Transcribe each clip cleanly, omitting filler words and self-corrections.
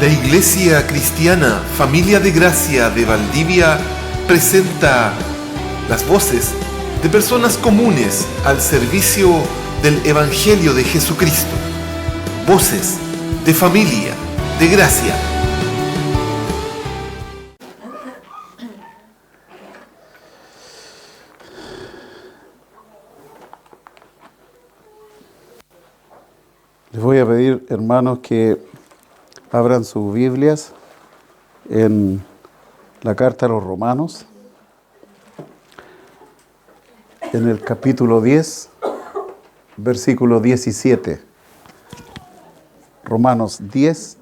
La Iglesia Cristiana Familia de Gracia de Valdivia presenta las voces de personas comunes al servicio del Evangelio de Jesucristo. Voces de Familia de Gracia. Les voy a pedir, hermanos, que abran sus Biblias en la carta a los Romanos, en el capítulo 10, versículo 17. Romanos 10,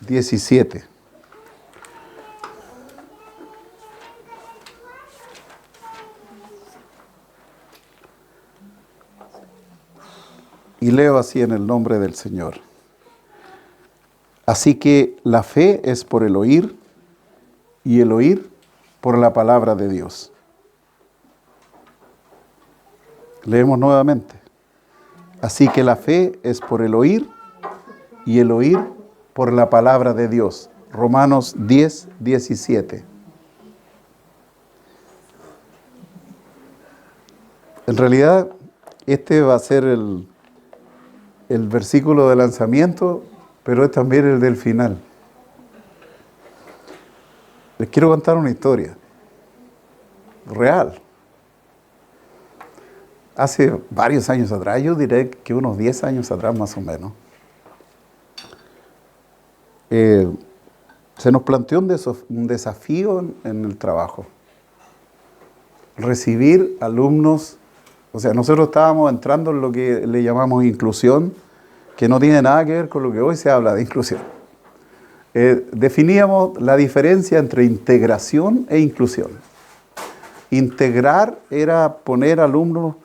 17. Y leo así en el nombre del Señor. Así que la fe es por el oír, y el oír por la palabra de Dios. Leemos nuevamente. Así que la fe es por el oír, y el oír por la palabra de Dios. Romanos 10, 17. En realidad, este va a ser el versículo de lanzamiento, pero es también el del final. Les quiero contar una historia real. Hace varios años atrás, yo diré que unos 10 años atrás más o menos, se nos planteó un desafío en el trabajo. Recibir alumnos, o sea, nosotros estábamos entrando en lo que le llamamos inclusión, que no tiene nada que ver con lo que hoy se habla de inclusión. Definíamos la diferencia entre integración e inclusión. Integrar era poner alumnos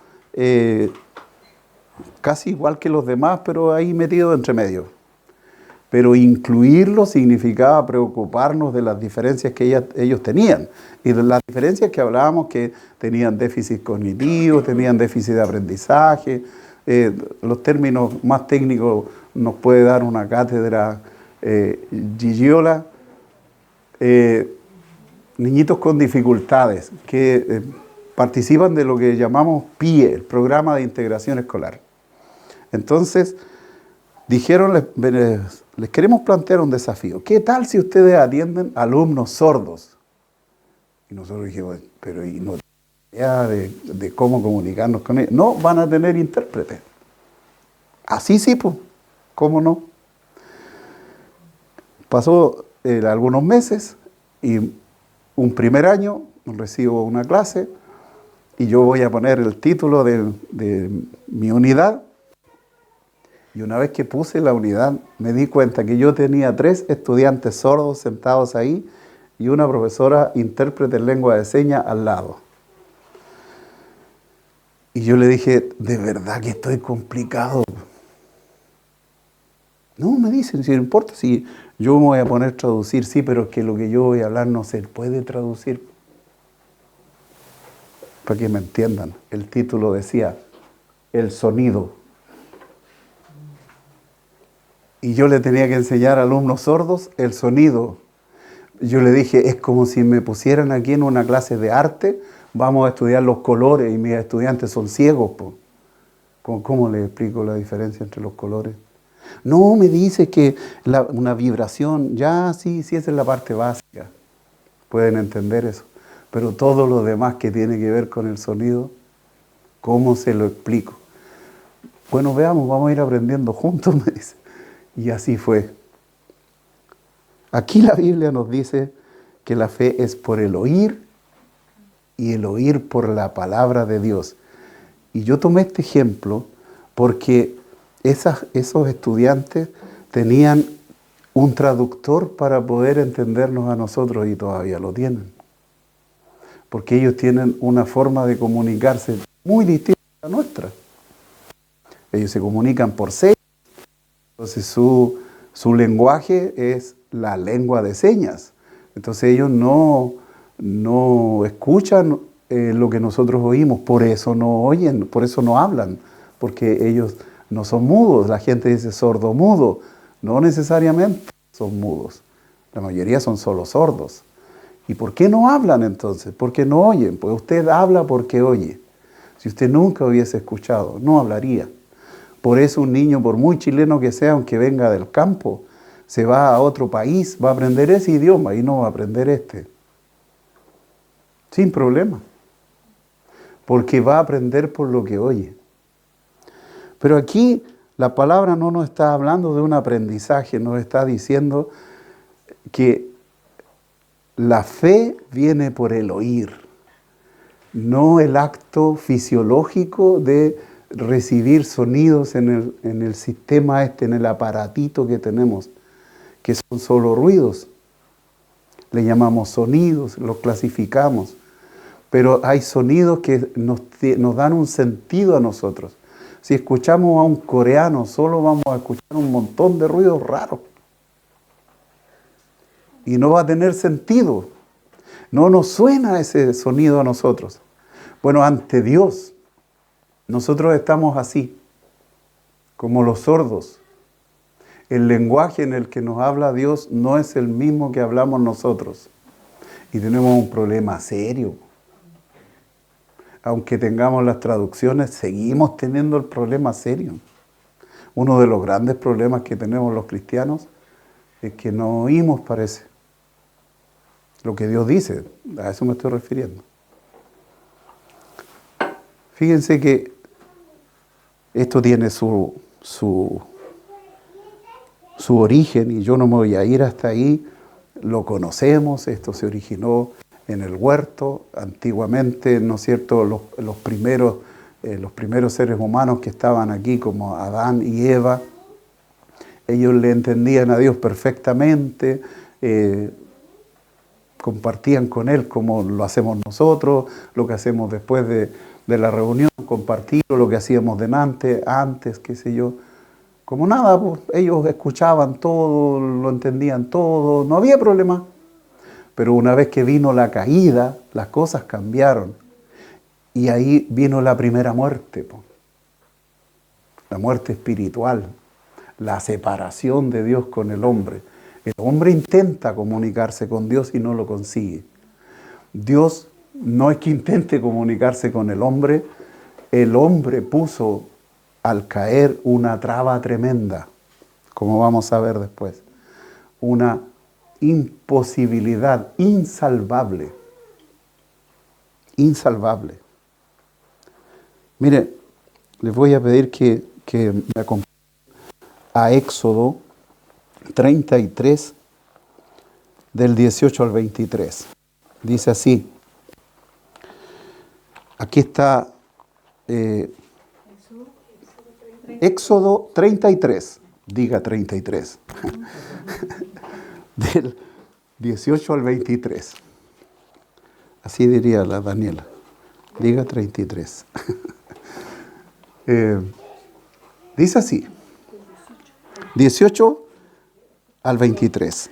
casi igual que los demás, pero ahí metidos entre medio. Pero incluirlo significaba preocuparnos de las diferencias que ellos tenían. Y de las diferencias que hablábamos, que tenían déficit cognitivo, tenían déficit de aprendizaje. Los términos más técnicos nos puede dar una cátedra Gigiola. Niñitos con dificultades que participan de lo que llamamos PIE, el Programa de Integración Escolar. Entonces, dijeron, les queremos plantear un desafío. ¿Qué tal si ustedes atienden alumnos sordos? Y nosotros dijimos, pero ¿y no de cómo comunicarnos con ellos? No, van a tener intérpretes. Así sí, pues, ¿cómo no? Pasó algunos meses y un primer año recibo una clase y yo voy a poner el título de mi unidad. Y una vez que puse la unidad, me di cuenta que yo tenía 3 estudiantes sordos sentados ahí y una profesora intérprete en lengua de señas al lado. Y yo le dije, de verdad que estoy complicado. No, me dicen, si no importa, si yo me voy a poner a traducir, sí, pero es que lo que yo voy a hablar no se puede traducir. Para que me entiendan, el título decía, el sonido. Y yo le tenía que enseñar a alumnos sordos el sonido. Yo le dije, es como si me pusieran aquí en una clase de arte, vamos a estudiar los colores y mis estudiantes son ciegos. ¿Cómo les explico la diferencia entre los colores? No, me dice que una vibración, ya sí, esa es la parte básica. Pueden entender eso. Pero todo lo demás que tiene que ver con el sonido, ¿cómo se lo explico? Bueno, veamos, vamos a ir aprendiendo juntos, me dice. Y así fue. Aquí la Biblia nos dice que la fe es por el oír y el oír por la palabra de Dios. Y yo tomé este ejemplo porque esos estudiantes tenían un traductor para poder entendernos a nosotros y todavía lo tienen. Porque ellos tienen una forma de comunicarse muy distinta a la nuestra. Ellos se comunican por señas. Entonces su lenguaje es la lengua de señas. Entonces ellos no escuchan lo que nosotros oímos, por eso no oyen, por eso no hablan, porque ellos no son mudos. La gente dice sordo-mudo, no necesariamente. son mudos. La mayoría son solo sordos. ¿Y por qué no hablan entonces? Porque no oyen. Pues usted habla porque oye. Si usted nunca hubiese escuchado, no hablaría. Por eso un niño, por muy chileno que sea, aunque venga del campo, se va a otro país, va a aprender ese idioma y no va a aprender este. Sin problema. Porque va a aprender por lo que oye. Pero aquí la palabra no nos está hablando de un aprendizaje, nos está diciendo que la fe viene por el oír, no el acto fisiológico de recibir sonidos en el sistema en el aparatito que tenemos, que son solo ruidos. Le llamamos sonidos, los clasificamos, pero hay sonidos que nos dan un sentido a nosotros. Si escuchamos a un coreano, solo vamos a escuchar un montón de ruidos raros. Y no va a tener sentido. No nos suena ese sonido a nosotros. Bueno, ante Dios, nosotros estamos así, como los sordos. El lenguaje en el que nos habla Dios no es el mismo que hablamos nosotros. Y tenemos un problema serio. Aunque tengamos las traducciones, seguimos teniendo el problema serio. Uno de los grandes problemas que tenemos los cristianos es que no oímos, parece, lo que Dios dice. A eso me estoy refiriendo. Fíjense que esto tiene su origen, y yo no me voy a ir hasta ahí. Lo conocemos, esto se originó en el huerto, antiguamente, ¿no es cierto?, los primeros seres humanos que estaban aquí, como Adán y Eva, ellos le entendían a Dios perfectamente, compartían con Él como lo hacemos nosotros, lo que hacemos después de la reunión, compartir lo que hacíamos antes, qué sé yo. Como nada, pues, ellos escuchaban todo, lo entendían todo, no había problema. Pero una vez que vino la caída, las cosas cambiaron. Y ahí vino la primera muerte, pues. La muerte espiritual, la separación de Dios con el hombre. El hombre intenta comunicarse con Dios y no lo consigue. Dios no es que intente comunicarse con el hombre puso al caer una traba tremenda, como vamos a ver después. Una imposibilidad insalvable. Insalvable. Mire, les voy a pedir que me acompañen a Éxodo 33, del 18 al 23. Dice así. Aquí está Éxodo 33. Diga 33. Del 18 al 23. Así diría la Daniela. Diga 33. Dice así. 18 al 23.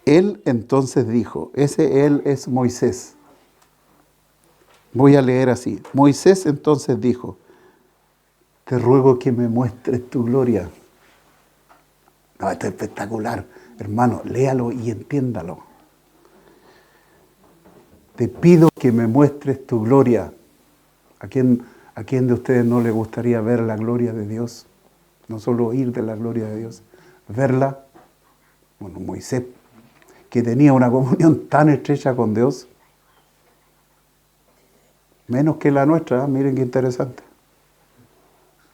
Él entonces dijo, ese él es Moisés. Voy a leer así. Moisés entonces dijo, te ruego que me muestres tu gloria. No, esto es espectacular. Hermano, léalo y entiéndalo. Te pido que me muestres tu gloria. ¿A quién de ustedes no le gustaría ver la gloria de Dios? No solo oír de la gloria de Dios, verla. Bueno, Moisés, que tenía una comunión tan estrecha con Dios, menos que la nuestra, ¿eh? Miren qué interesante.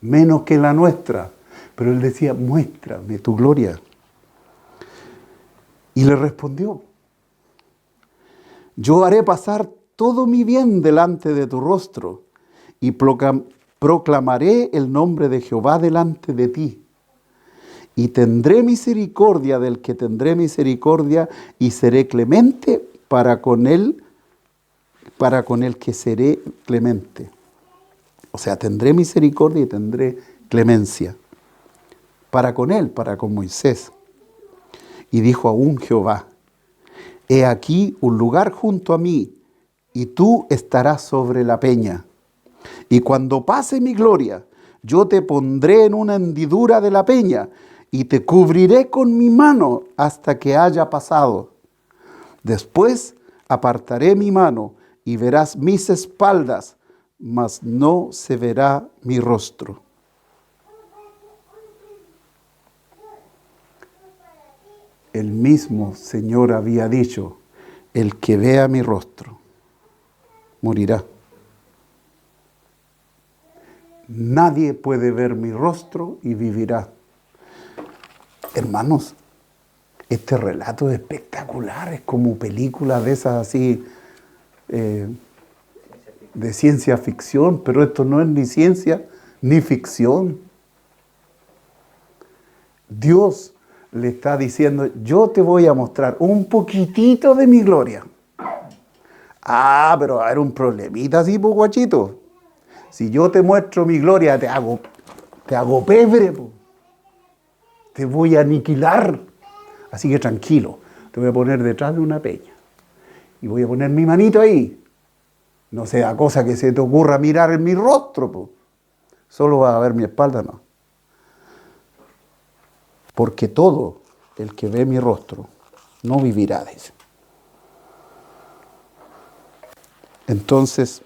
Menos que la nuestra. Pero él decía, muéstrame tu gloria. Y le respondió, yo haré pasar todo mi bien delante de tu rostro y proclamaré el nombre de Jehová delante de ti. Y tendré misericordia del que tendré misericordia y seré clemente para con el que seré clemente. O sea, tendré misericordia y tendré clemencia. Para con él, para con Moisés. Y dijo aún Jehová, he aquí un lugar junto a mí, y tú estarás sobre la peña. Y cuando pase mi gloria, yo te pondré en una hendidura de la peña y te cubriré con mi mano hasta que haya pasado. Después apartaré mi mano y verás mis espaldas, mas no se verá mi rostro. El mismo Señor había dicho, el que vea mi rostro morirá. Nadie puede ver mi rostro y vivirá. Hermanos, este relato es espectacular, es como película de esas así, de ciencia ficción, pero esto no es ni ciencia ni ficción. Dios le está diciendo, yo te voy a mostrar un poquitito de mi gloria. Ah, pero va a haber un problemita así, pues, guachito. Si yo te muestro mi gloria, te hago pebre, pues. Te voy a aniquilar. Así que tranquilo, te voy a poner detrás de una peña. Y voy a poner mi manito ahí. No sea cosa que se te ocurra mirar en mi rostro, pues. Solo vas a ver mi espalda, no. Porque todo el que ve mi rostro no vivirá, dice. Entonces,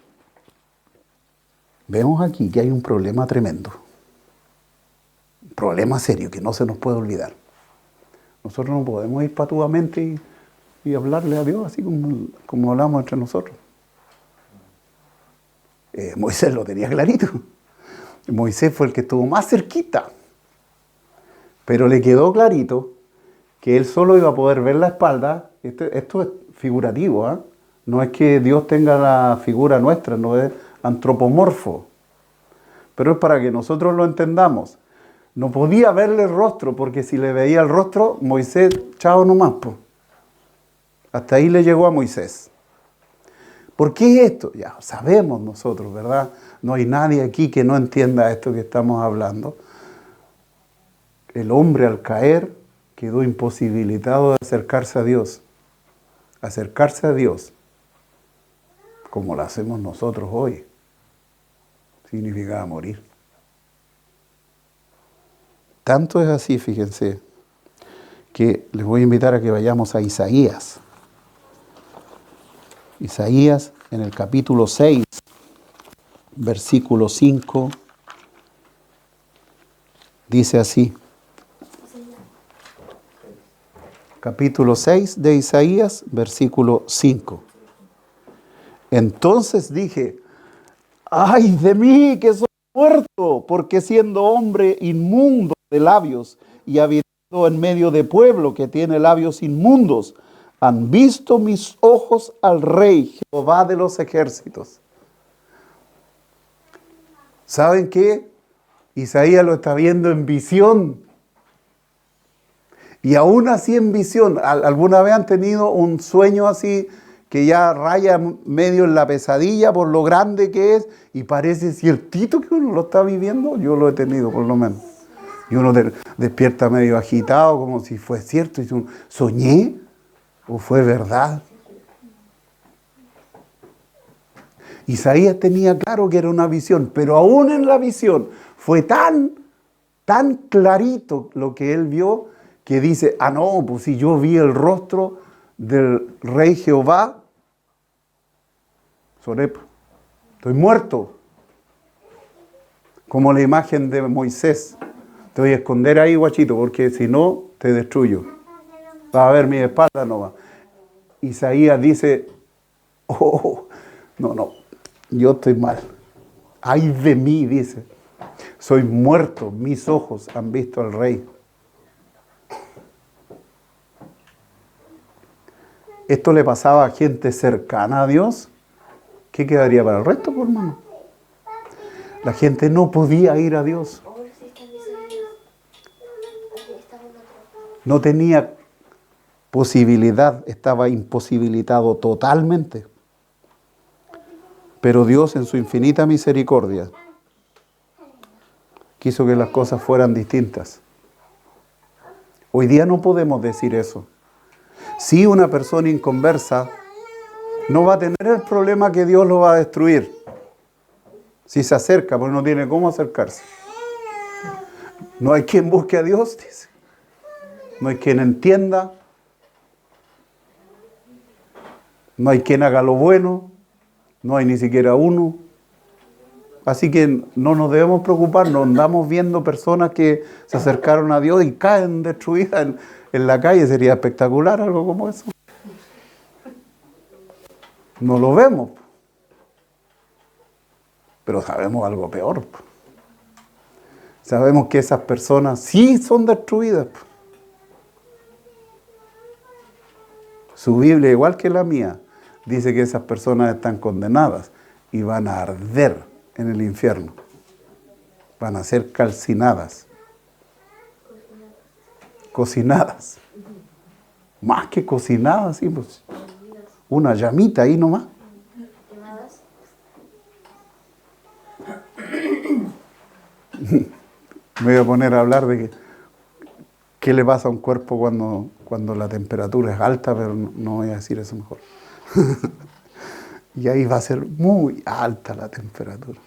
vemos aquí que hay un problema tremendo. Un problema serio que no se nos puede olvidar. Nosotros no podemos ir patuamente y hablarle a Dios así como hablamos entre nosotros. Moisés lo tenía clarito. Moisés fue el que estuvo más cerquita. Pero le quedó clarito que él solo iba a poder ver la espalda. Esto es figurativo, ¿eh? No es que Dios tenga la figura nuestra, no es antropomorfo. Pero es para que nosotros lo entendamos. No podía verle el rostro, porque si le veía el rostro, Moisés, chao nomás, po. Hasta ahí le llegó a Moisés. ¿Por qué esto? Ya sabemos nosotros, ¿verdad? No hay nadie aquí que no entienda esto que estamos hablando. El hombre al caer quedó imposibilitado de acercarse a Dios. Acercarse a Dios, como lo hacemos nosotros hoy, significaba morir. Tanto es así, fíjense, que les voy a invitar a que vayamos a Isaías. Isaías en el capítulo 6, versículo 5, dice así. Capítulo 6 de Isaías, versículo 5. Entonces dije, ¡ay de mí que soy muerto! Porque siendo hombre inmundo de labios y habitando en medio de pueblo que tiene labios inmundos, han visto mis ojos al Rey, Jehová de los ejércitos. ¿Saben qué? Isaías lo está viendo en visión. Y aún así en visión, ¿alguna vez han tenido un sueño así que ya raya medio en la pesadilla por lo grande que es y parece ciertito que uno lo está viviendo? Yo lo he tenido por lo menos. Y uno despierta medio agitado como si fue cierto. Y uno, ¿soñé o fue verdad? Isaías tenía claro que era una visión, pero aún en la visión fue tan clarito lo que él vio que dice, ah no, pues si yo vi el rostro del Rey Jehová, Sorep, estoy muerto. Como la imagen de Moisés. Te voy a esconder ahí, guachito, porque si no, te destruyo. Vas a ver mi espalda, no va. Isaías dice, oh, no, yo estoy mal. Ay de mí, dice. Soy muerto, mis ojos han visto al Rey. Esto le pasaba a gente cercana a Dios. ¿Qué quedaría para el resto, por hermano? La gente no podía ir a Dios. No tenía posibilidad, estaba imposibilitado totalmente. Pero Dios, en su infinita misericordia, quiso que las cosas fueran distintas. Hoy día no podemos decir eso. Si una persona inconversa no va a tener el problema que Dios lo va a destruir. Si se acerca, porque no tiene cómo acercarse. No hay quien busque a Dios, dice. No hay quien entienda. No hay quien haga lo bueno. No hay ni siquiera uno. Así que no nos debemos preocupar. Nos andamos viendo personas que se acercaron a Dios y caen destruidas en la calle. Sería espectacular algo como eso. No lo vemos. Pero sabemos algo peor. Sabemos que esas personas sí son destruidas. Su Biblia, igual que la mía, dice que esas personas están condenadas y van a arder en el infierno. Van a ser calcinadas. Cocinadas. Más que cocinadas, sí, pues. Una llamita ahí nomás. Me voy a poner a hablar de qué le pasa a un cuerpo cuando la temperatura es alta, pero no voy a decir eso mejor. Y ahí va a ser muy alta la temperatura.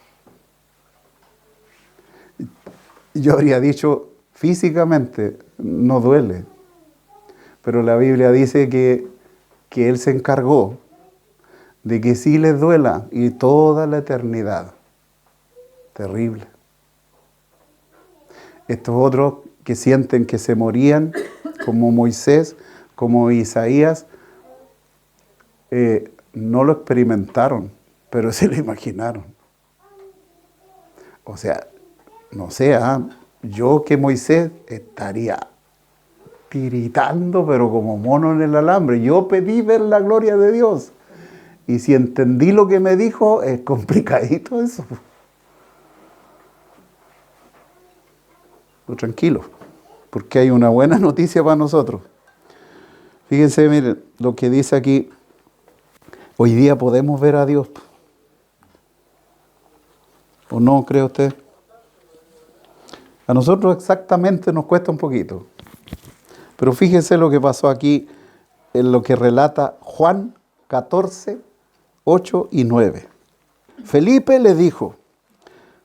Yo habría dicho, físicamente no duele, pero la Biblia dice que Él se encargó de que sí les duela y toda la eternidad. Terrible. Estos otros que sienten que se morían, como Moisés, como Isaías, no lo experimentaron, pero se lo imaginaron. O sea, no sé, yo que Moisés estaría tiritando, pero como mono en el alambre. Yo pedí ver la gloria de Dios. Y si entendí lo que me dijo, es complicadito eso. Pero tranquilo, porque hay una buena noticia para nosotros. Fíjense, miren, lo que dice aquí. Hoy día podemos ver a Dios. ¿O no, cree usted? A nosotros exactamente nos cuesta un poquito. Pero fíjese lo que pasó aquí en lo que relata Juan 14, 8 y 9. Felipe le dijo,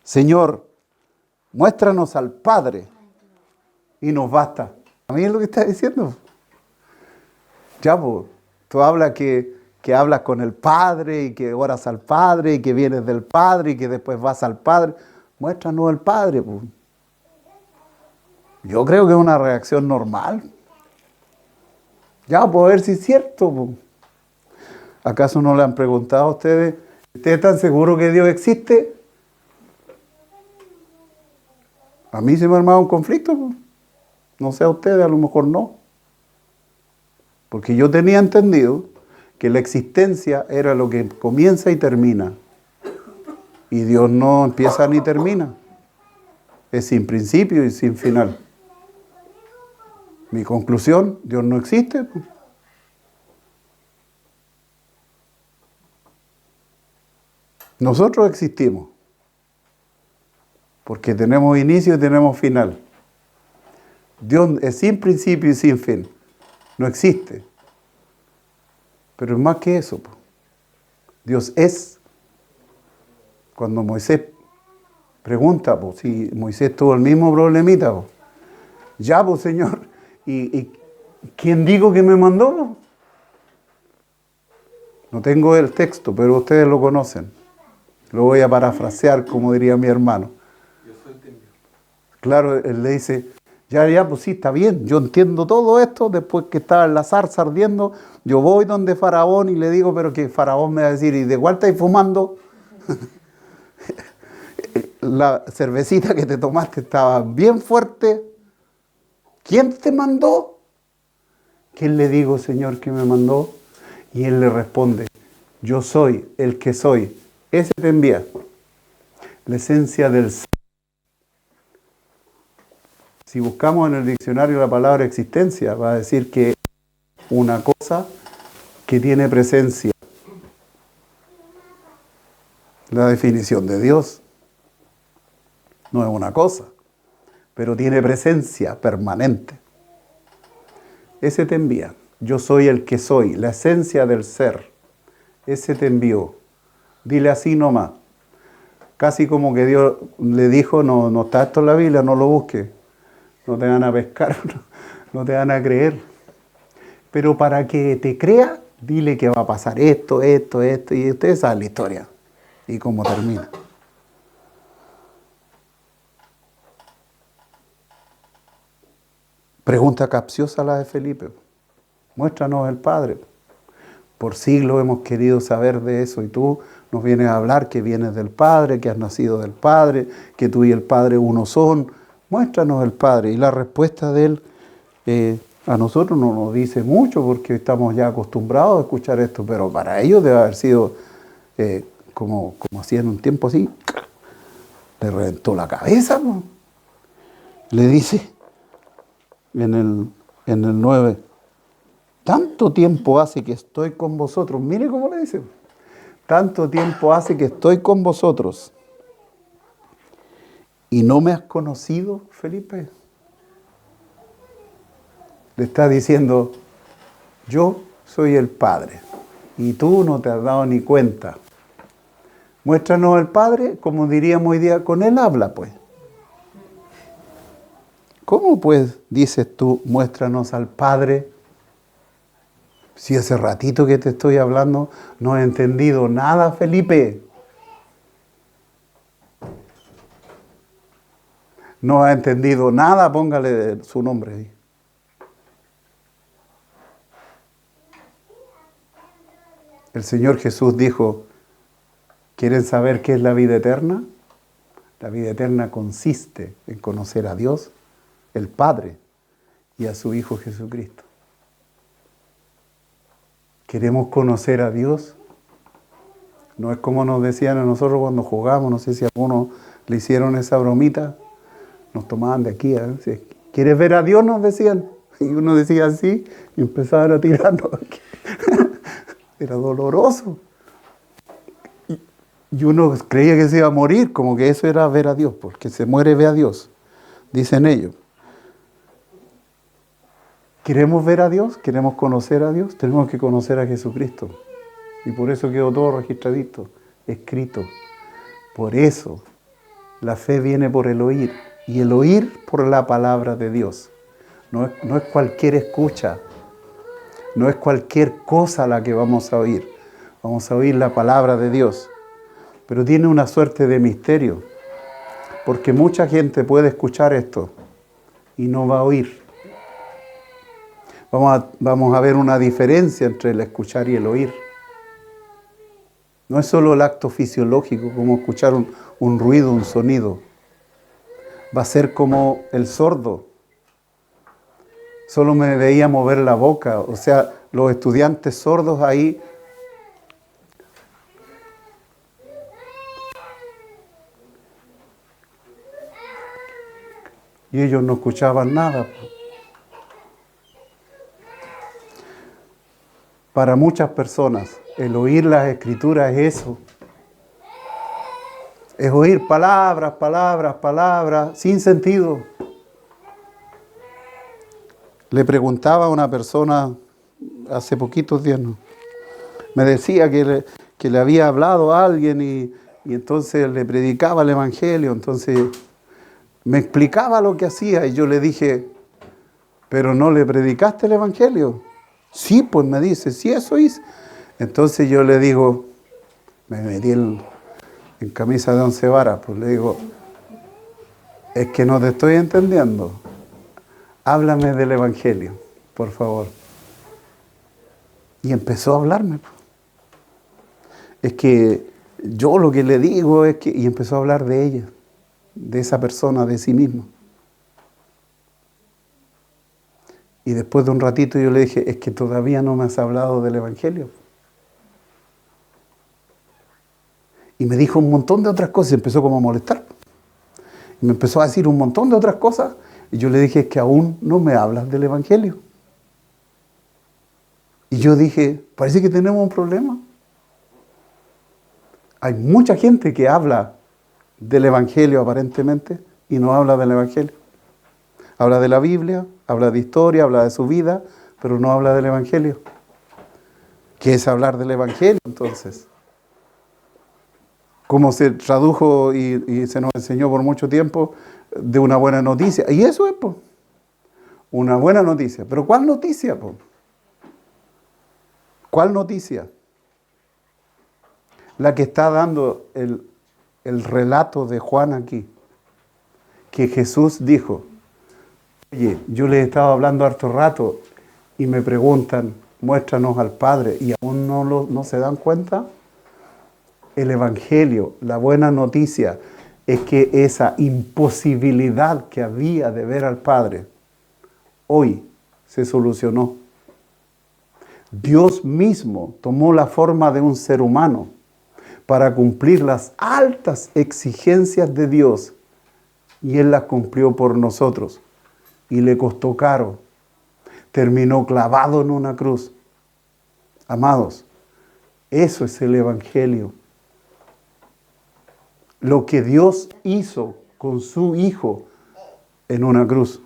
Señor, muéstranos al Padre y nos basta. A mí es lo que está diciendo. Ya, pues, tú hablas que hablas con el Padre y que oras al Padre y que vienes del Padre y que después vas al Padre. Muéstranos al Padre, pues. Yo creo que es una reacción normal. Ya, pues a ver si es cierto. Pues. ¿Acaso no le han preguntado a ustedes, ¿ustedes están seguros que Dios existe? A mí se me ha armado un conflicto. Pues. No sé a ustedes, a lo mejor no. Porque yo tenía entendido que la existencia era lo que comienza y termina. Y Dios no empieza ni termina. Es sin principio y sin final. Mi conclusión, Dios no existe. Nosotros existimos. Porque tenemos inicio y tenemos final. Dios es sin principio y sin fin. No existe. Pero es más que eso. Dios es. Cuando Moisés pregunta, si Moisés tuvo el mismo problemita, ya, Señor, ¿y quién digo que me mandó? No tengo el texto, pero ustedes lo conocen. Lo voy a parafrasear, como diría mi hermano. Claro, él le dice, ya, pues sí, está bien, yo entiendo todo esto, después que estaba en la zarza ardiendo, yo voy donde Faraón y le digo, pero que Faraón me va a decir, ¿y de cuál estáis fumando? La cervecita que te tomaste estaba bien fuerte. ¿Quién te mandó? ¿Quién le digo, Señor, que me mandó? Y él le responde, yo soy el que soy. Ese te envía. La esencia del ser. Si buscamos en el diccionario la palabra existencia, va a decir que es una cosa que tiene presencia. La definición de Dios no es una cosa, pero tiene presencia permanente. Ese te envía. Yo soy el que soy, la esencia del ser. Ese te envió. Dile así nomás. Casi como que Dios le dijo, no está esto en la Biblia, no lo busques. no te van a pescar, no te van a creer. Pero para que te crea, dile que va a pasar esto, esto, esto, y ustedes saben la historia y cómo termina. Pregunta capciosa la de Felipe. Muéstranos el Padre. Por siglos hemos querido saber de eso y tú nos vienes a hablar que vienes del Padre, que has nacido del Padre, que tú y el Padre uno son. Muéstranos el Padre. Y la respuesta de él a nosotros no nos dice mucho porque estamos ya acostumbrados a escuchar esto, pero para ellos debe haber sido como hacía en un tiempo así, le reventó la cabeza, ¿no? Le dice en el 9, tanto tiempo hace que estoy con vosotros. Mire cómo le dice. Tanto tiempo hace que estoy con vosotros. ¿Y no me has conocido, Felipe? Le está diciendo, yo soy el Padre. Y tú no te has dado ni cuenta. Muéstranos al Padre, como diríamos hoy día, con Él habla, pues. ¿Cómo pues dices tú, muéstranos al Padre? Si hace ratito que te estoy hablando, no he entendido nada, Felipe. No ha entendido nada, póngale su nombre ahí. El Señor Jesús dijo, ¿quieren saber qué es la vida eterna? La vida eterna consiste en conocer a Dios, el Padre, y a su Hijo Jesucristo. ¿Queremos conocer a Dios? No es como nos decían a nosotros cuando jugamos, no sé si a algunos le hicieron esa bromita, nos tomaban de aquí, ¿eh? ¿Quieres ver a Dios? Nos decían. Y uno decía así y empezaban a tirarnos. Era doloroso. Y uno creía que se iba a morir, como que eso era ver a Dios, porque se muere ve a Dios, dicen ellos. ¿Queremos ver a Dios? ¿Queremos conocer a Dios? Tenemos que conocer a Jesucristo. Y por eso quedó todo registradito, escrito. Por eso la fe viene por el oír, y el oír por la palabra de Dios. No es cualquier escucha, no es cualquier cosa la que vamos a oír. Vamos a oír la palabra de Dios. Pero tiene una suerte de misterio, porque mucha gente puede escuchar esto y no va a oír. Vamos a ver una diferencia entre el escuchar y el oír. No es solo el acto fisiológico, como escuchar un ruido, un sonido. Va a ser como el sordo. Solo me veía mover la boca. O sea, los estudiantes sordos ahí y ellos no escuchaban nada. Para muchas personas, el oír las Escrituras es eso. Es oír palabras, palabras, palabras, sin sentido. Le preguntaba a una persona hace poquitos días, ¿no? Me decía que le había hablado a alguien y entonces le predicaba el Evangelio, entonces me explicaba lo que hacía y yo le dije, ¿pero no le predicaste el Evangelio? Sí, pues me dice, sí, eso hice. Entonces yo le digo, me metí en camisa de 11 varas, pues le digo, es que no te estoy entendiendo. Háblame del Evangelio, por favor. Y empezó a hablarme. Es que yo lo que le digo es que... Y empezó a hablar de ella, de esa persona, de sí mismo. Y después de un ratito yo le dije, es que todavía no me has hablado del Evangelio. Y me dijo un montón de otras cosas, y empezó como a molestar. Y me empezó a decir un montón de otras cosas, y yo le dije, es que aún no me hablas del Evangelio. Y yo dije, parece que tenemos un problema. Hay mucha gente que habla del Evangelio aparentemente, y no habla del Evangelio. Habla de la Biblia, habla de historia, habla de su vida, pero no habla del Evangelio. ¿Qué es hablar del Evangelio entonces? Como se tradujo y se nos enseñó por mucho tiempo de una buena noticia. Y eso es, pues. una buena noticia. ¿Pero cuál noticia, po? ¿Cuál noticia? La que está dando el relato de Juan aquí. Que Jesús dijo, oye, yo les estaba hablando harto rato y me preguntan, muéstranos al Padre, y aún no se dan cuenta. El Evangelio, la buena noticia, es que esa imposibilidad que había de ver al Padre, hoy se solucionó. Dios mismo tomó la forma de un ser humano para cumplir las altas exigencias de Dios, y Él las cumplió por nosotros, y le costó caro. Terminó clavado en una cruz. Amados, eso es el Evangelio. Lo que Dios hizo con su Hijo en una cruz.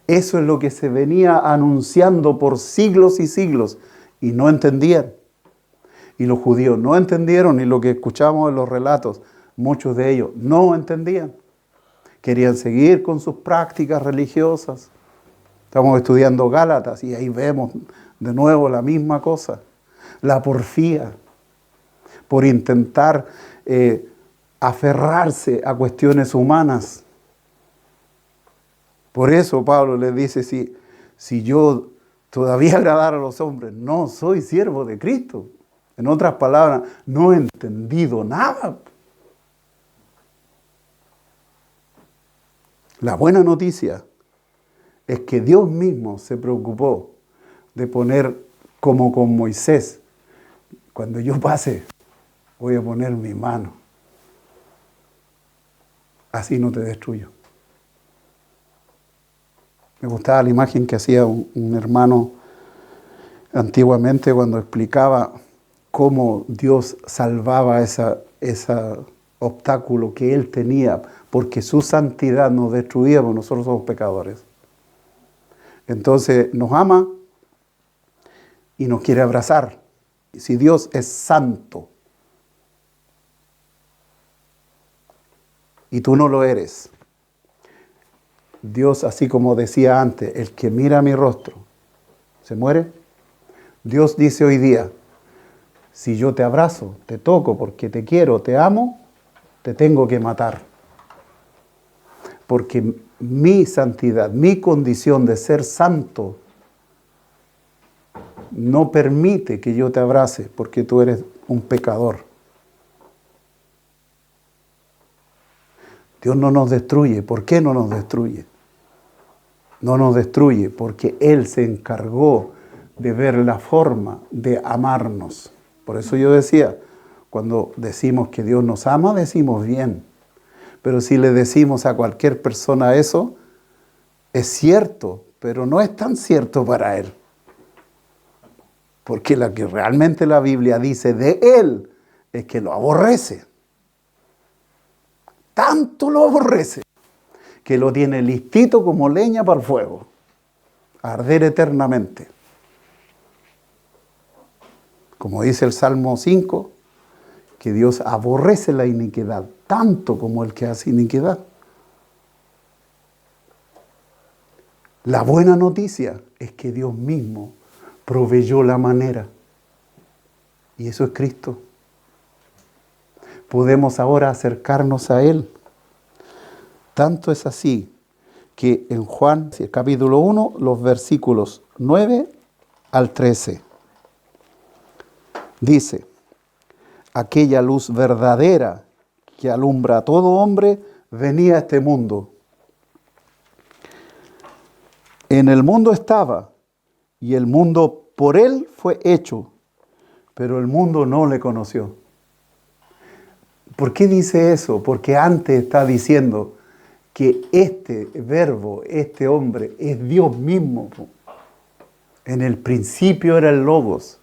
Eso es lo que se venía anunciando por siglos y siglos, y no entendían. Y los judíos no entendieron, y lo que escuchamos en los relatos, muchos de ellos no entendían. Querían seguir con sus prácticas religiosas. Estamos estudiando Gálatas y ahí vemos de nuevo la misma cosa. La porfía, por intentar aferrarse a cuestiones humanas. Por eso Pablo les dice, si yo todavía agradara a los hombres, no soy siervo de Cristo. En otras palabras, no he entendido nada. La buena noticia es que Dios mismo se preocupó de poner como con Moisés, cuando yo pase, voy a poner mi mano. Así no te destruyo. Me gustaba la imagen que hacía un hermano antiguamente cuando explicaba cómo Dios salvaba ese obstáculo que Él tenía, porque su santidad nos destruía, porque nosotros somos pecadores. Entonces nos ama y nos quiere abrazar. Si Dios es santo y tú no lo eres, Dios, así como decía antes, el que mira mi rostro, ¿se muere? Dios dice hoy día, si yo te abrazo, te toco porque te quiero, te amo, te tengo que matar. Porque mi santidad, mi condición de ser santo, no permite que yo te abrace porque tú eres un pecador. Dios no nos destruye. ¿Por qué no nos destruye? No nos destruye porque Él se encargó de ver la forma de amarnos. Por eso yo decía, cuando decimos que Dios nos ama, decimos bien. Pero si le decimos a cualquier persona eso, es cierto, pero no es tan cierto para Él. Porque lo que realmente la Biblia dice de Él es que lo aborrece. Tanto lo aborrece que lo tiene listito como leña para el fuego, a arder eternamente. Como dice el Salmo 5, que Dios aborrece la iniquidad, tanto como el que hace iniquidad. La buena noticia es que Dios mismo proveyó la manera. Y eso es Cristo. Podemos ahora acercarnos a Él. Tanto es así que en Juan, capítulo 1, los versículos 9 al 13, dice, aquella luz verdadera que alumbra a todo hombre venía a este mundo. En el mundo estaba, y el mundo por Él fue hecho, pero el mundo no le conoció. ¿Por qué dice eso? Porque antes está diciendo que este verbo, este hombre, es Dios mismo. En el principio era el Logos,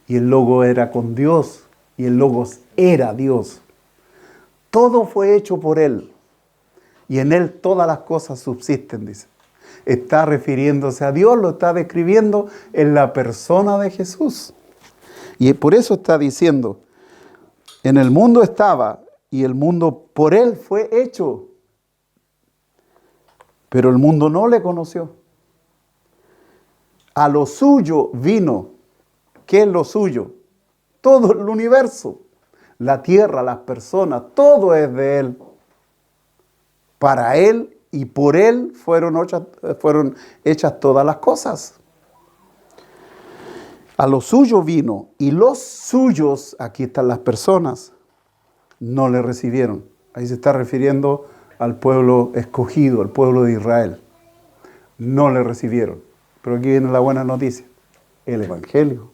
y el Logos era con Dios, y el Logos era Dios. Todo fue hecho por Él, y en Él todas las cosas subsisten, dice. Está refiriéndose a Dios, lo está describiendo en la persona de Jesús. Y por eso está diciendo, en el mundo estaba, y el mundo por Él fue hecho. pero el mundo no le conoció. A lo suyo vino. ¿Qué es lo suyo? Todo el universo, la tierra, las personas, todo es de Él. Para Él y por Él fueron hechas todas las cosas. A lo suyo vino y los suyos, aquí están las personas, no le recibieron. Ahí se está refiriendo al pueblo escogido, al pueblo de Israel. No le recibieron. Pero aquí viene la buena noticia, el Evangelio.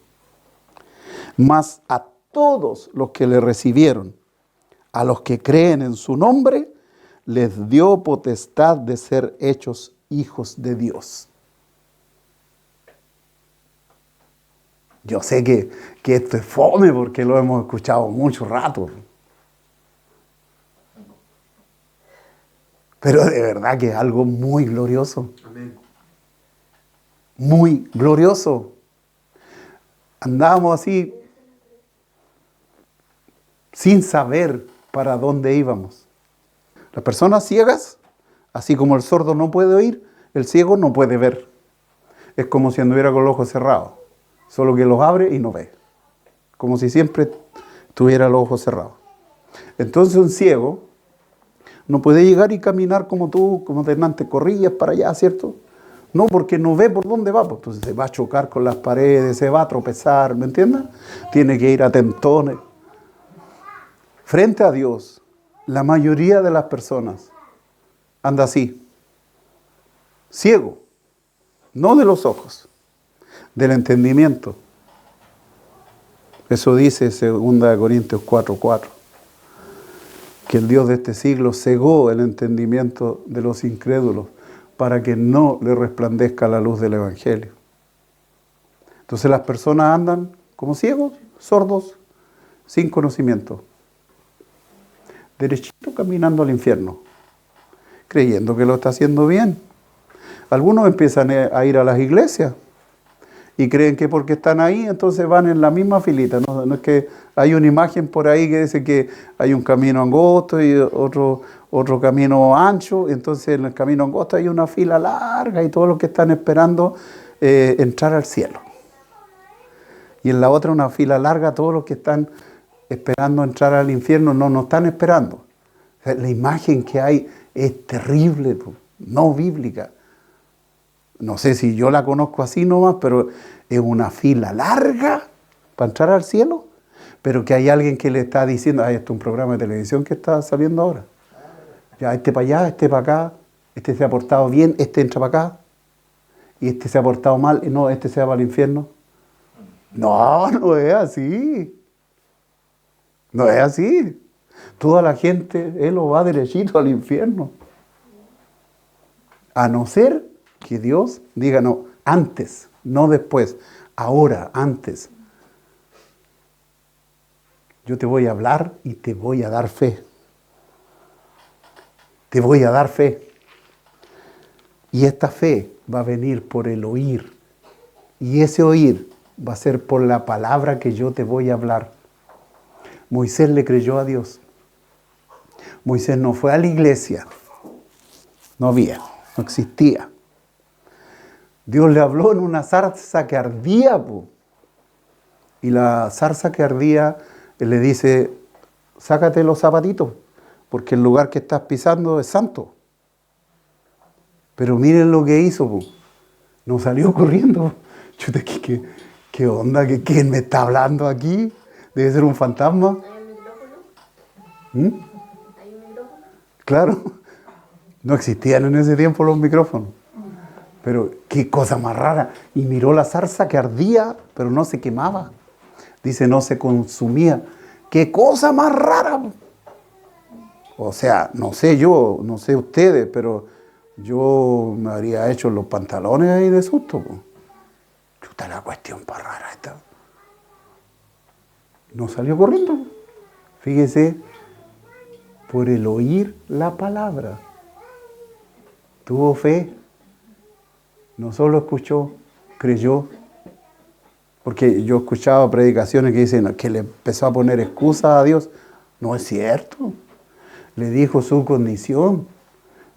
Mas a todos los que le recibieron, a los que creen en su nombre, les dio potestad de ser hechos hijos de Dios. Yo sé que esto es fome porque lo hemos escuchado mucho rato. Pero de verdad que es algo muy glorioso. Amén. Muy glorioso. Andábamos así sin saber para dónde íbamos. Las personas ciegas, así como el sordo no puede oír, el ciego no puede ver. Es como si anduviera con los ojos cerrados, solo que los abre y no ve. Como si siempre tuviera los ojos cerrados. Entonces un ciego no puede llegar y caminar como tú, como delante corrías para allá, ¿cierto? No, porque no ve por dónde va, pues entonces se va a chocar con las paredes, se va a tropezar, ¿me entiendes? Tiene que ir a tentones. Frente a Dios, la mayoría de las personas anda así, ciego, no de los ojos, del entendimiento. Eso dice 2 Corintios 4:4, que el Dios de este siglo cegó el entendimiento de los incrédulos para que no le resplandezca la luz del Evangelio. Entonces las personas andan como ciegos, sordos, sin conocimiento, derechito caminando al infierno, creyendo que lo está haciendo bien. Algunos empiezan a ir a las iglesias y creen que porque están ahí, entonces van en la misma filita. No es que hay una imagen por ahí que dice que hay un camino angosto y otro camino ancho, entonces en el camino angosto hay una fila larga y todos los que están esperando entrar al cielo. Y en la otra una fila larga, todos los que están esperando entrar al infierno no están esperando. O sea, la imagen que hay es terrible, no bíblica. No sé si yo la conozco así nomás, pero es una fila larga para entrar al cielo, pero que hay alguien que le está diciendo, esto es un programa de televisión que está saliendo ahora. Ya, este para allá, este para acá, este se ha portado bien, este entra para acá, y este se ha portado mal, y no, este se va para el infierno. No es así. No es así. Toda la gente, él lo va derechito al infierno. A no ser que Dios diga, no, antes, no después, ahora, antes. Yo te voy a hablar y te voy a dar fe. Te voy a dar fe. Y esta fe va a venir por el oír. Y ese oír va a ser por la palabra que yo te voy a hablar. Moisés le creyó a Dios. Moisés no fue a la iglesia. No había, no existía. Dios le habló en una zarza que ardía. Y la zarza que ardía le dice, sácate los zapatitos, porque el lugar que estás pisando es santo. Pero miren lo que hizo. No salió corriendo. Chuta, ¿qué onda? ¿Quién me está hablando aquí? Debe ser un fantasma. ¿Hay un micrófono? ¿Hay un micrófono? Claro. No existían en ese tiempo los micrófonos. Pero qué cosa más rara. Y miró la zarza que ardía, pero no se quemaba. Dice, no se consumía. ¡Qué cosa más rara! O sea, no sé yo, no sé ustedes, pero yo me habría hecho los pantalones ahí de susto. Chuta, la cuestión para rara esta. No salió corriendo. Fíjese, por el oír la palabra. Tuvo fe. No solo escuchó, creyó. Porque yo escuchaba predicaciones que dicen que le empezó a poner excusas a Dios. No es cierto. Le dijo su condición.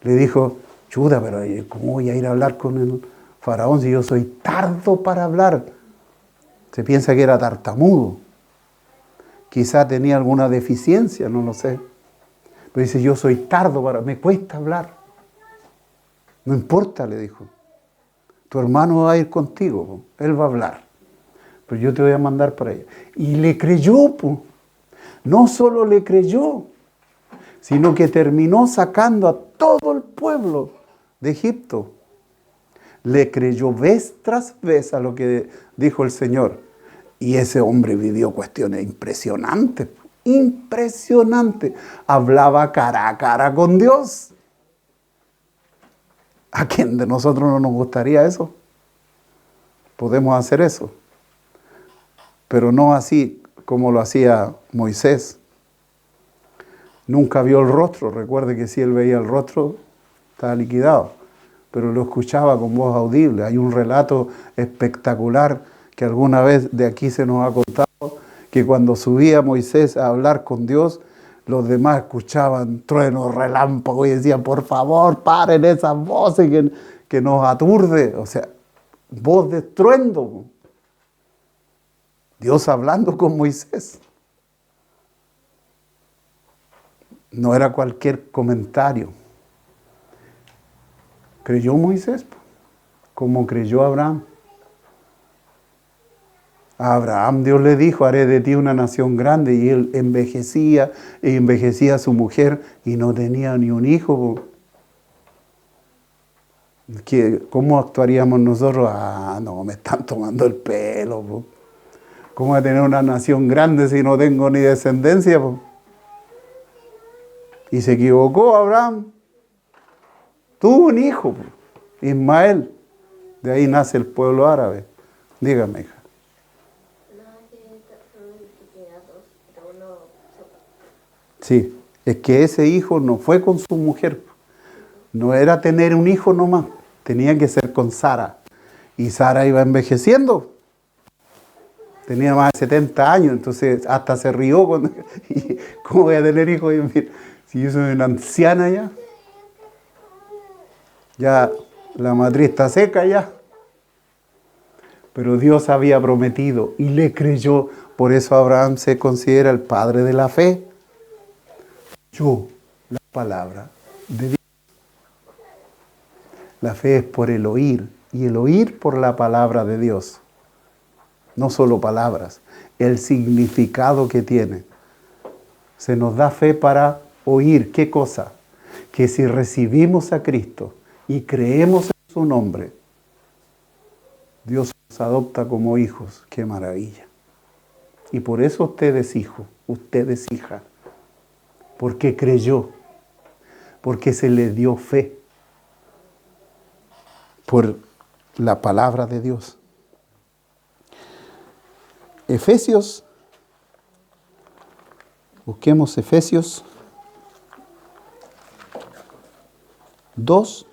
Le dijo, chuta, pero ¿cómo voy a ir a hablar con el faraón si yo soy tardo para hablar? Se piensa que era tartamudo. Quizá tenía alguna deficiencia, no lo sé. Pero dice, yo soy tardo me cuesta hablar. No importa, le dijo. Tu hermano va a ir contigo, él va a hablar. Pero yo te voy a mandar para allá. Y le creyó, po. No solo le creyó, sino que terminó sacando a todo el pueblo de Egipto. Le creyó vez tras vez a lo que dijo el Señor. Y ese hombre vivió cuestiones impresionantes, impresionantes. Hablaba cara a cara con Dios. ¿A quién de nosotros no nos gustaría eso? Podemos hacer eso. Pero no así como lo hacía Moisés. Nunca vio el rostro. Recuerde que si él veía el rostro, estaba liquidado. Pero lo escuchaba con voz audible. Hay un relato espectacular que alguna vez de aquí se nos ha contado, que cuando subía Moisés a hablar con Dios, los demás escuchaban truenos, relámpagos y decían, por favor, paren esas voces que nos aturde. O sea, voz de estruendo. Dios hablando con Moisés. No era cualquier comentario. ¿Creyó Moisés? Como creyó Abraham. A Abraham Dios le dijo, haré de ti una nación grande, y él envejecía e envejecía a su mujer y no tenía ni un hijo. ¿Cómo actuaríamos nosotros? Ah, no, me están tomando el pelo. ¿Cómo voy a tener una nación grande si no tengo ni descendencia? Y se equivocó Abraham. Tuvo un hijo, Ismael. De ahí nace el pueblo árabe. Dígame, hija. Sí, es que ese hijo no fue con su mujer. No era tener un hijo nomás. Tenía que ser con Sara. Y Sara iba envejeciendo. Tenía más de 70 años, entonces hasta se rió. ¿Cómo voy a tener hijos? Si yo soy una anciana ya. Ya la matriz está seca ya. Pero Dios había prometido y le creyó. Por eso Abraham se considera el padre de la fe. Yo, la palabra de Dios. La fe es por el oír, y el oír por la palabra de Dios. No solo palabras, el significado que tiene. Se nos da fe para oír. ¿Qué cosa? Que si recibimos a Cristo y creemos en su nombre, Dios nos adopta como hijos. ¡Qué maravilla! Y por eso usted es hijo, usted es hija. Porque creyó, porque se le dio fe por la palabra de Dios. Efesios, busquemos Efesios 2.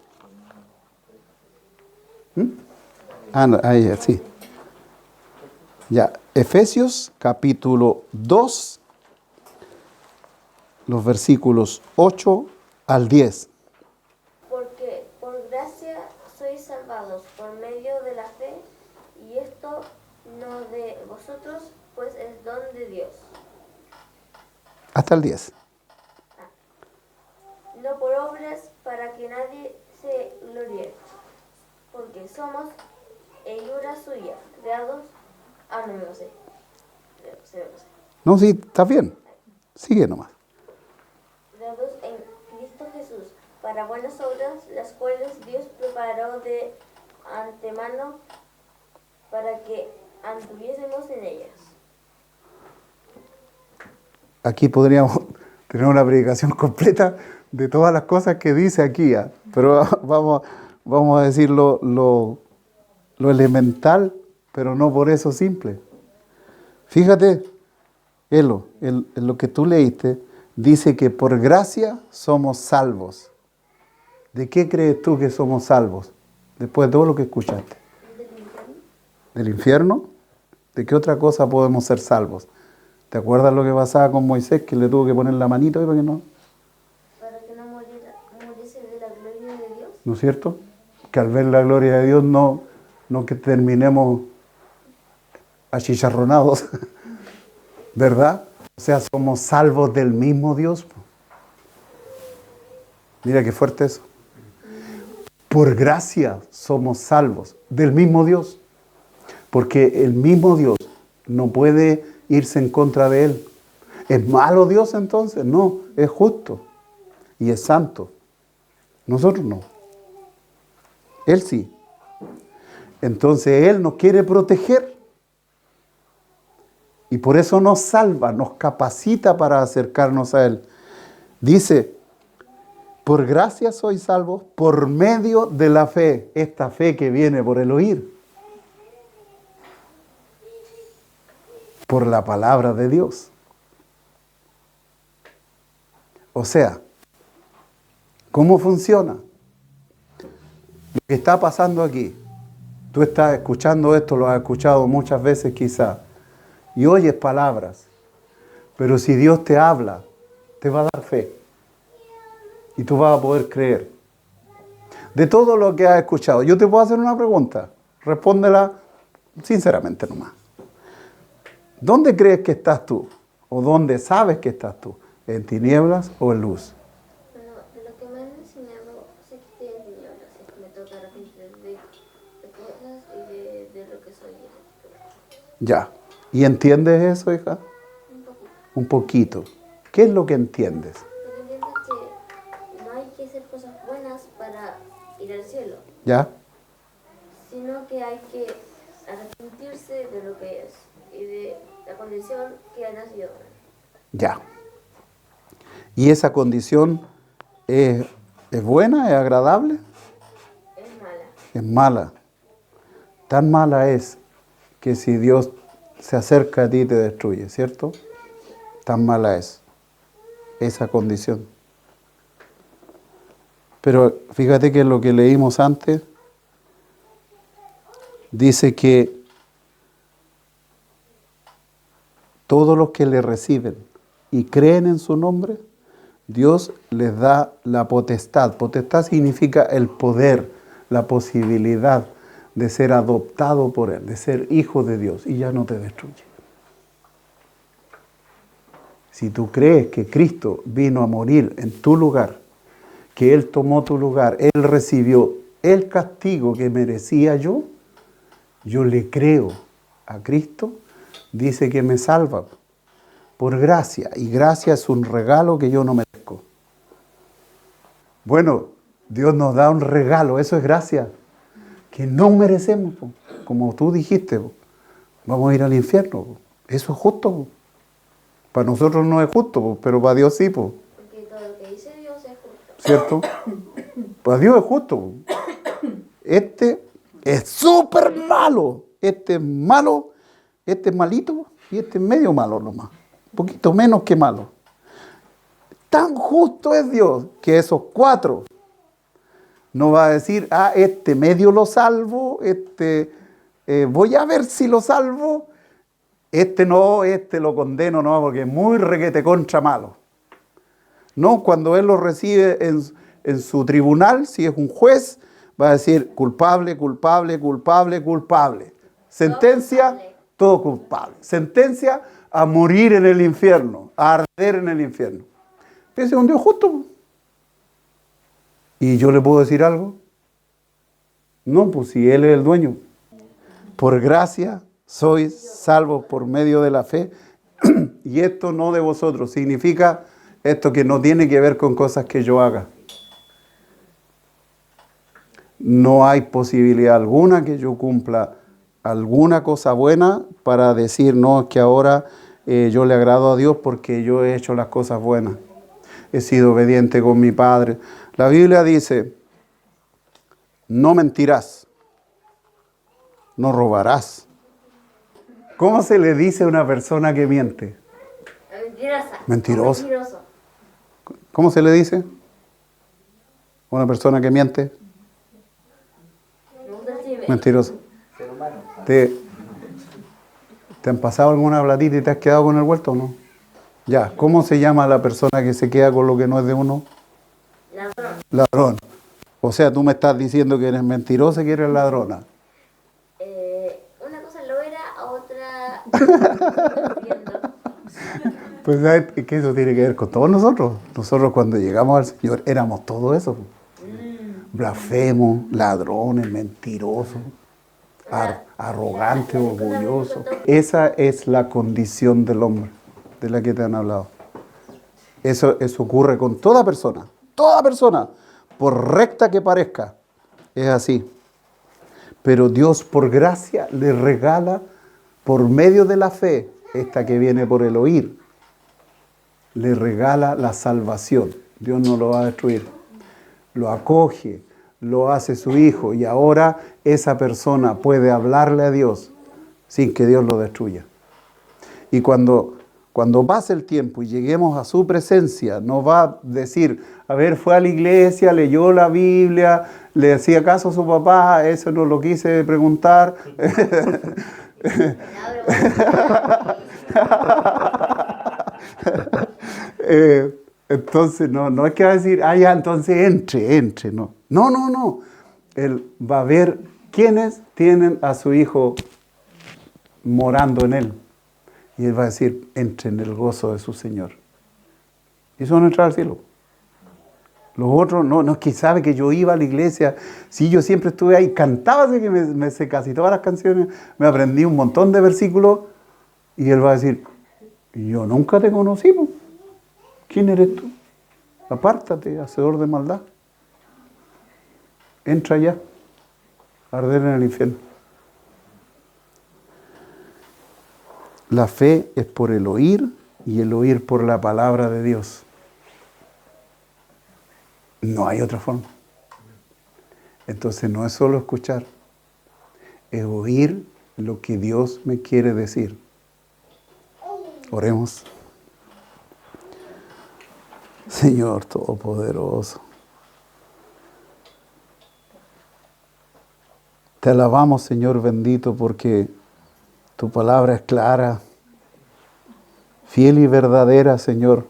No, ahí, sí. Ya, Efesios capítulo 2. Los versículos 8 al 10. Porque por gracia sois salvados por medio de la fe, y esto no de vosotros, pues es don de Dios. Hasta el 10. No por obras, para que nadie se gloríe, porque somos hechura suya, creados... no me lo sé. No, sí, está bien. Sigue nomás. Creados en Cristo Jesús, para buenas obras, las cuales Dios preparó de antemano para que anduviésemos en ellas. Aquí podríamos tener una predicación completa de todas las cosas que dice aquí, pero vamos a decir lo elemental, pero no por eso simple. Fíjate, Elo, en lo que tú leíste, dice que por gracia somos salvos. ¿De qué crees tú que somos salvos? Después de todo lo que escuchaste. ¿Del infierno? ¿De qué otra cosa podemos ser salvos? ¿Te acuerdas lo que pasaba con Moisés, que le tuvo que poner la manito ahí para que no? Para que no muriese de la gloria de Dios. ¿No es cierto? Que al ver la gloria de Dios no que terminemos achicharronados, ¿verdad? O sea, somos salvos del mismo Dios. Mira qué fuerte eso. Por gracia somos salvos del mismo Dios. Porque el mismo Dios no puede irse en contra de Él. ¿Es malo Dios entonces? No, es justo y es santo. Nosotros no. Él sí. Entonces Él nos quiere proteger. Y por eso nos salva, nos capacita para acercarnos a Él. Dice, por gracia sois salvos por medio de la fe. Esta fe que viene por el oír. Por la palabra de Dios. O sea, ¿cómo funciona? Lo que está pasando aquí. Tú estás escuchando esto, lo has escuchado muchas veces quizás. Y oyes palabras. Pero si Dios te habla, te va a dar fe. Y tú vas a poder creer. De todo lo que has escuchado. Yo te puedo hacer una pregunta. Respóndela sinceramente nomás. ¿Dónde crees que estás tú? ¿O dónde sabes que estás tú? ¿En tinieblas o en luz? Bueno, de lo que me han enseñado, sé que estoy en tinieblas, es que me toca arrepentir de cosas y de lo que soy. Ya. ¿Y entiendes eso, hija? Un poquito. Un poquito. ¿Qué es lo que entiendes? Lo que entiendo es que no hay que hacer cosas buenas para ir al cielo, ¿Ya? sino que hay que arrepentirse de lo que es y de la condición que ha nacido. Ya. ¿Y esa condición es buena, es agradable? Es mala. Es mala. Tan mala es que si Dios se acerca a ti te destruye, ¿cierto? Tan mala es esa condición. Pero fíjate que lo que leímos antes dice que todos los que le reciben y creen en su nombre, Dios les da la potestad. Potestad significa el poder, la posibilidad de ser adoptado por Él, de ser hijo de Dios, y ya no te destruye. Si tú crees que Cristo vino a morir en tu lugar, que Él tomó tu lugar, Él recibió el castigo que merecía yo le creo a Cristo, dice que me salva por gracia, y gracia es un regalo que yo no merezco. Bueno, Dios nos da un regalo, eso es gracia, que no merecemos, como tú dijiste, vamos a ir al infierno, eso es justo. Para nosotros no es justo, pero para Dios sí. Porque todo lo que dice Dios es justo. ¿Cierto? Para Dios es justo. Este es súper malo. Este es malo, este es malito y este es medio malo nomás. Un poquito menos que malo. Tan justo es Dios que esos 4 no va a decir, este medio lo salvo, voy a ver si lo salvo, no, lo condeno, no, porque es muy requete contra malo. No, cuando Él lo recibe en su tribunal, si es un juez, va a decir culpable, culpable, culpable, culpable. Sentencia, todo culpable. Sentencia a morir en el infierno, a arder en el infierno. Ese es un Dios justo. ¿Y yo le puedo decir algo? No, pues si Él es el dueño. Por gracia sois salvos por medio de la fe. Y esto no de vosotros. Significa esto que no tiene que ver con cosas que yo haga. No hay posibilidad alguna que yo cumpla alguna cosa buena para decir, no, es que ahora yo le agrado a Dios porque yo he hecho las cosas buenas. He sido obediente con mi padre. La Biblia dice, no mentirás, no robarás. ¿Cómo se le dice a una persona que miente? Mentirosa. Mentiroso. Mentiroso. ¿Cómo se le dice a una persona que miente? Mentiroso. ¿Te han pasado alguna platita y te has quedado con el vuelto o no? Ya, ¿cómo se llama la persona que se queda con lo que no es de uno? Ladrón. Ladrón. O sea, tú me estás diciendo que eres mentirosa y que eres ladrona. Una cosa lo era, a otra mintiendo. Pues ¿sabes que eso tiene que ver con todos nosotros? Nosotros cuando llegamos al Señor éramos todo eso. Blasfemos, ladrones, mentirosos, arrogantes, orgullosos. Esa es la condición del hombre de la que te han hablado. Eso ocurre con toda persona, por recta que parezca, es así. Pero Dios por gracia le regala por medio de la fe, esta que viene por el oír, le regala la salvación. Dios no lo va a destruir. Lo acoge, lo hace su hijo y ahora esa persona puede hablarle a Dios sin que Dios lo destruya. Y cuando pase el tiempo y lleguemos a su presencia, no va a decir, a ver, fue a la iglesia, leyó la Biblia, le hacía caso a su papá, eso no lo quise preguntar. Entonces, no es que va a decir, ya, entonces entre, no. No. Él va a ver quiénes tienen a su hijo morando en él. Y él va a decir, entre en el gozo de su Señor. Y eso van a entrar al cielo. Los otros, no es que sabe que yo iba a la iglesia. Sí, yo siempre estuve ahí, cantaba, así que me sé casi todas las canciones, me aprendí un montón de versículos. Y él va a decir, yo nunca te conocí, ¿no? ¿Quién eres tú? Apártate, hacedor de maldad. Entra allá, a arder en el infierno. La fe es por el oír y el oír por la palabra de Dios. No hay otra forma. Entonces no es solo escuchar, es oír lo que Dios me quiere decir. Oremos. Señor Todopoderoso, te alabamos, Señor bendito, porque tu palabra es clara, fiel y verdadera, Señor.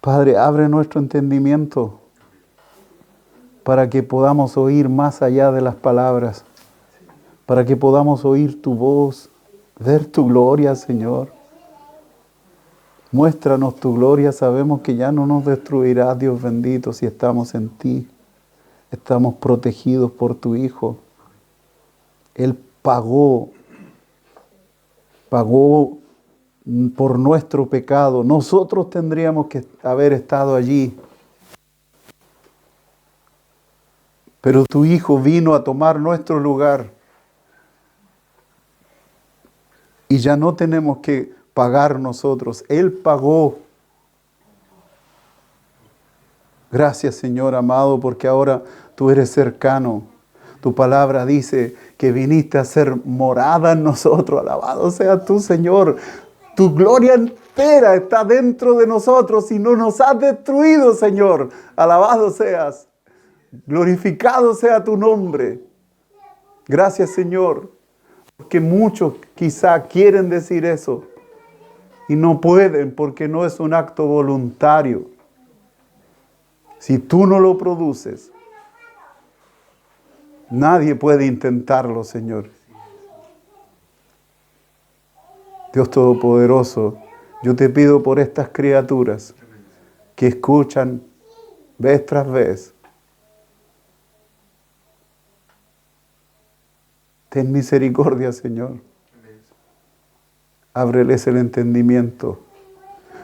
Padre, abre nuestro entendimiento para que podamos oír más allá de las palabras, para que podamos oír tu voz, ver tu gloria, Señor. Muéstranos tu gloria, sabemos que ya no nos destruirás, Dios bendito, si estamos en ti. Estamos protegidos por tu Hijo. Él pagó por nuestro pecado. Nosotros tendríamos que haber estado allí. Pero tu Hijo vino a tomar nuestro lugar. Y ya no tenemos que pagar nosotros. Él pagó. Gracias, Señor amado, porque ahora tú eres cercano. Tu palabra dice que viniste a ser morada en nosotros. Alabado sea tú, Señor. Tu gloria entera está dentro de nosotros y no nos has destruido, Señor. Alabado seas. Glorificado sea tu nombre. Gracias, Señor. Porque muchos quizá quieren decir eso y no pueden porque no es un acto voluntario. Si tú no lo produces, nadie puede intentarlo, Señor. Dios Todopoderoso, yo te pido por estas criaturas que escuchan vez tras vez. Ten misericordia, Señor. Ábreles el entendimiento.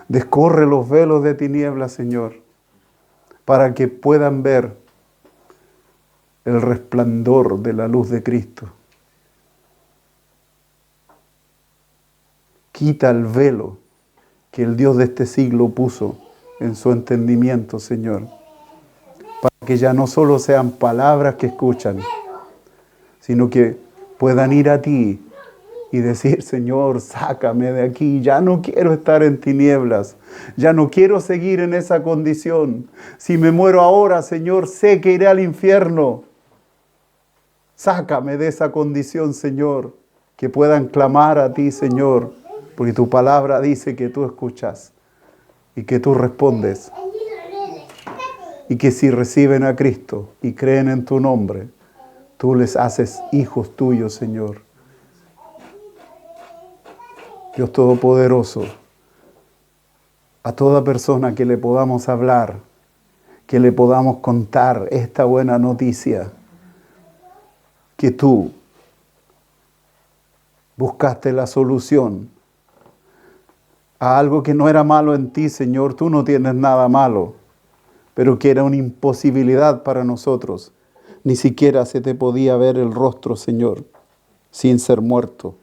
Descorre los velos de tinieblas, Señor, para que puedan ver el resplandor de la luz de Cristo. Quita el velo que el Dios de este siglo puso en su entendimiento, Señor, para que ya no solo sean palabras que escuchan, sino que puedan ir a ti y decir, Señor, sácame de aquí, ya no quiero estar en tinieblas, ya no quiero seguir en esa condición. Si me muero ahora, Señor, sé que iré al infierno. Sácame de esa condición, Señor, que puedan clamar a ti, Señor, porque tu palabra dice que tú escuchas y que tú respondes. y que si reciben a Cristo y creen en tu nombre, tú les haces hijos tuyos, Señor. Dios Todopoderoso, a toda persona que le podamos hablar, que le podamos contar esta buena noticia, que tú buscaste la solución a algo que no era malo en ti, Señor. Tú no tienes nada malo, pero que era una imposibilidad para nosotros. Ni siquiera se te podía ver el rostro, Señor, sin ser muerto.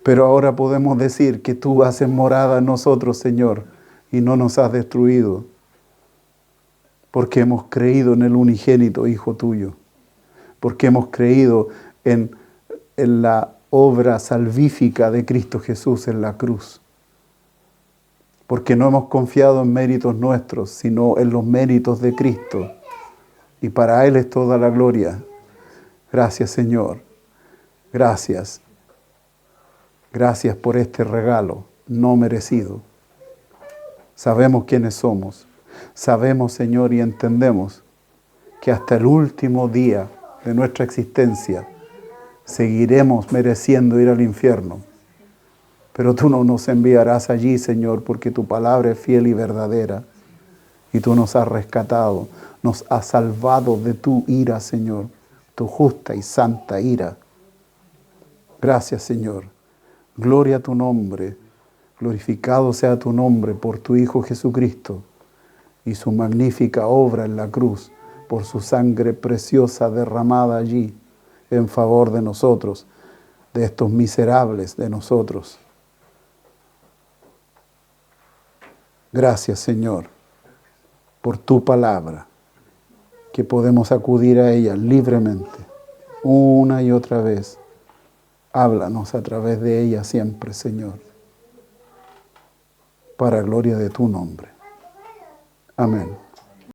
Pero ahora podemos decir que tú haces morada en nosotros, Señor, y no nos has destruido, porque hemos creído en el unigénito Hijo tuyo, porque hemos creído en la obra salvífica de Cristo Jesús en la cruz, porque no hemos confiado en méritos nuestros, sino en los méritos de Cristo, y para Él es toda la gloria. Gracias, Señor. Gracias. Gracias por este regalo no merecido. Sabemos quiénes somos. Sabemos, Señor, y entendemos que hasta el último día de nuestra existencia seguiremos mereciendo ir al infierno. Pero tú no nos enviarás allí, Señor, porque tu palabra es fiel y verdadera. Y tú nos has rescatado, nos has salvado de tu ira, Señor, tu justa y santa ira. Gracias, Señor. Gloria a tu nombre. Glorificado sea tu nombre por tu Hijo Jesucristo y su magnífica obra en la cruz, por su sangre preciosa derramada allí en favor de nosotros, de estos miserables de nosotros. Gracias, Señor, por tu palabra, que podemos acudir a ella libremente, una y otra vez. Háblanos a través de ella siempre, Señor, para gloria de tu nombre. Amén.